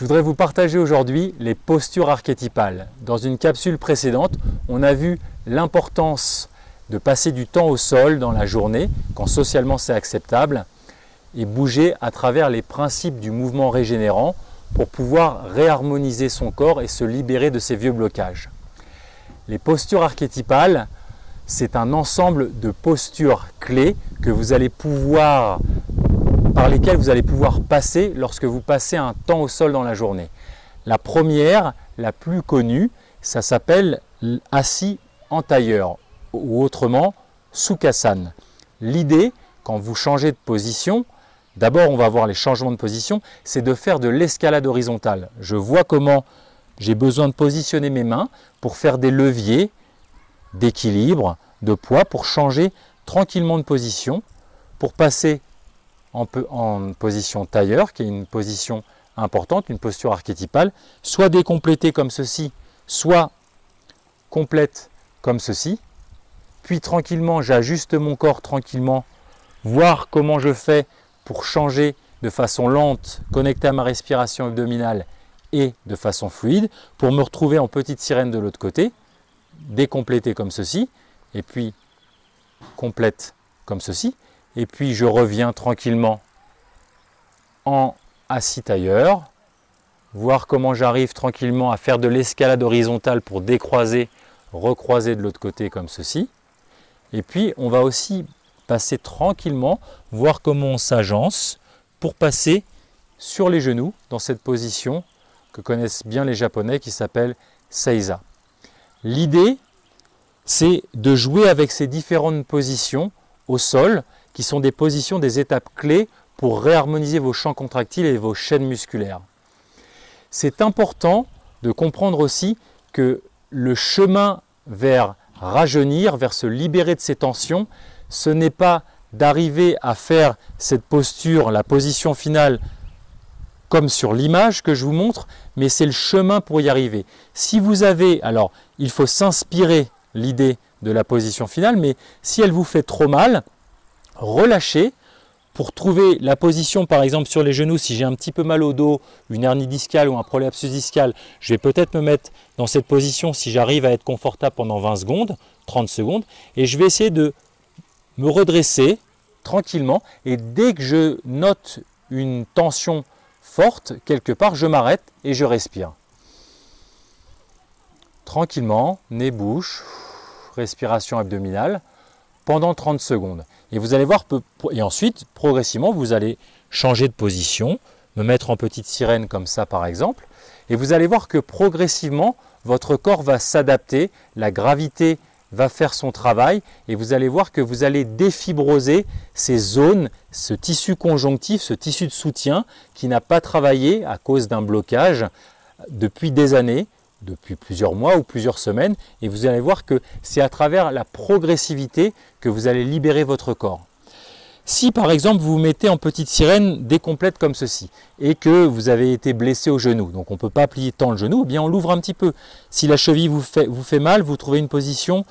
voudrais vous partager aujourd'hui les postures archétypales. Dans une capsule précédente, on a vu l'importance de passer du temps au sol dans la journée, quand socialement c'est acceptable, et bouger à travers les principes du mouvement régénérant pour pouvoir réharmoniser son corps et se libérer de ses vieux blocages. Les postures archétypales, c'est un ensemble de postures clés que vous allez pouvoir, par lesquelles vous allez pouvoir passer lorsque vous passez un temps au sol dans la journée. La première, la plus connue, ça s'appelle assis en tailleur ou autrement Sukhasana. L'idée, quand vous changez de position, d'abord on va voir les changements de position, c'est de faire de l'escalade horizontale. Je vois comment j'ai besoin de positionner mes mains pour faire des leviers d'équilibre, de poids, pour changer tranquillement de position, pour passer en position tailleur, qui est une position importante, une posture archétypale, soit décomplétée comme ceci, soit complète comme ceci. Puis tranquillement, j'ajuste mon corps tranquillement, voir comment je fais pour changer de façon lente, connectée à ma respiration abdominale et de façon fluide, pour me retrouver en petite sirène de l'autre côté, décomplétée comme ceci, et puis complète comme ceci, et puis je reviens tranquillement en assis tailleur, voir comment j'arrive tranquillement à faire de l'escalade horizontale pour décroiser, recroiser de l'autre côté comme ceci, et puis on va aussi passer tranquillement, voir comment on s'agence pour passer sur les genoux dans cette position que connaissent bien les Japonais qui s'appelle Seiza. L'idée, c'est de jouer avec ces différentes positions au sol, qui sont des positions, des étapes clés pour réharmoniser vos champs contractiles et vos chaînes musculaires. C'est important de comprendre aussi que le chemin vers rajeunir, vers se libérer de ces tensions, ce n'est pas d'arriver à faire cette posture, la position finale, comme sur l'image que je vous montre, mais c'est le chemin pour y arriver. Si vous avez, alors il faut s'inspirer l'idée de la position finale, mais si elle vous fait trop mal, relâchez pour trouver la position, par exemple sur les genoux. Si j'ai un petit peu mal au dos, une hernie discale ou un prolapsus discal, je vais peut-être me mettre dans cette position si j'arrive à être confortable pendant 20 secondes, 30 secondes, et je vais essayer de me redresser tranquillement, et dès que je note une tension forte quelque part, je m'arrête et je respire. Tranquillement, nez, bouche, respiration abdominale pendant 30 secondes. Et vous allez voir, et ensuite, progressivement, vous allez changer de position, me mettre en petite sirène comme ça par exemple, et vous allez voir que progressivement, votre corps va s'adapter, la gravité va faire son travail, et vous allez voir que vous allez défibroser ces zones, ce tissu conjonctif, ce tissu de soutien qui n'a pas travaillé à cause d'un blocage depuis des années, depuis plusieurs mois ou plusieurs semaines, et vous allez voir que c'est à travers la progressivité que vous allez libérer votre corps. Si par exemple vous vous mettez en petite sirène décomplète comme ceci, et que vous avez été blessé au genou, donc on ne peut pas plier tant le genou, eh bien on l'ouvre un petit peu. Si la cheville vous fait mal, vous trouvez une position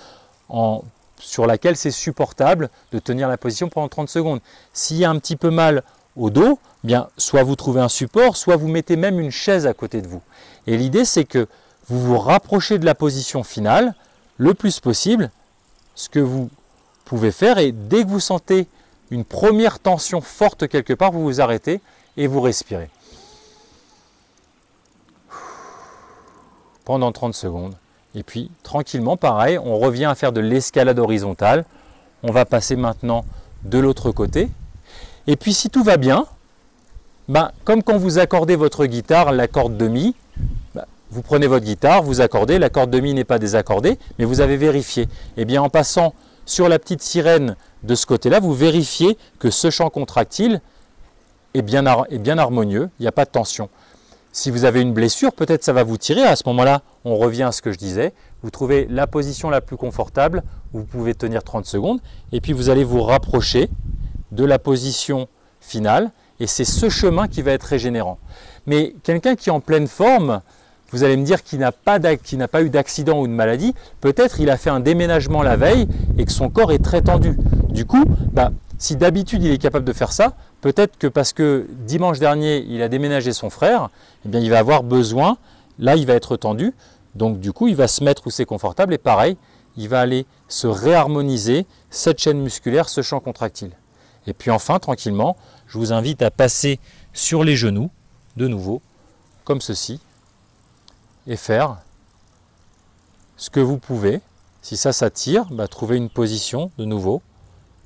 sur laquelle c'est supportable de tenir la position pendant 30 secondes. S'il y a un petit peu mal au dos, eh bien soit vous trouvez un support, soit vous mettez même une chaise à côté de vous. Et l'idée c'est que vous vous rapprochez de la position finale le plus possible. Ce que vous pouvez faire, et dès que vous sentez une première tension forte quelque part, vous vous arrêtez et vous respirez. Pendant 30 secondes. Et puis, tranquillement, pareil, on revient à faire de l'escalade horizontale. On va passer maintenant de l'autre côté. Et puis, si tout va bien, comme quand vous accordez votre guitare, la corde de mi, vous prenez votre guitare, vous accordez, la corde de mi n'est pas désaccordée, mais vous avez vérifié. Et bien, en passant sur la petite sirène de ce côté-là, vous vérifiez que ce champ contractile est bien harmonieux, il n'y a pas de tension. Si vous avez une blessure, peut-être ça va vous tirer. À ce moment-là, on revient à ce que je disais. Vous trouvez la position la plus confortable, où vous pouvez tenir 30 secondes, et puis vous allez vous rapprocher de la position finale, et c'est ce chemin qui va être régénérant. Mais quelqu'un qui est en pleine forme, vous allez me dire qu'il n'a pas eu d'accident ou de maladie, peut-être il a fait un déménagement la veille et que son corps est très tendu. Du coup, Si d'habitude il est capable de faire ça, peut-être que parce que dimanche dernier il a déménagé son frère, eh bien, il va avoir besoin, là il va être tendu, donc du coup il va se mettre où c'est confortable et pareil, il va aller se réharmoniser cette chaîne musculaire, ce champ contractile. Et puis enfin, tranquillement, je vous invite à passer sur les genoux, de nouveau, comme ceci, et faire ce que vous pouvez. Si ça tire, trouvez une position de nouveau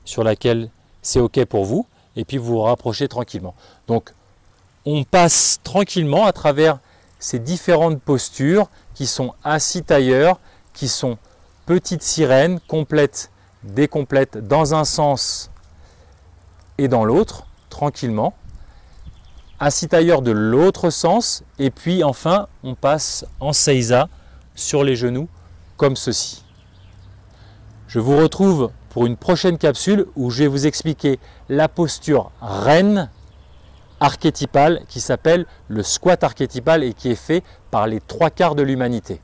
sur laquelle c'est OK pour vous, et puis vous vous rapprochez tranquillement. Donc, on passe tranquillement à travers ces différentes postures qui sont assis tailleur, qui sont petites sirènes, complètes, décomplètes, dans un sens et dans l'autre, tranquillement. Assis tailleur de l'autre sens, et puis enfin, on passe en seiza sur les genoux, comme ceci. Je vous retrouve pour une prochaine capsule où je vais vous expliquer la posture reine archétypale qui s'appelle le squat archétypal et qui est fait par les 3/4 de l'humanité.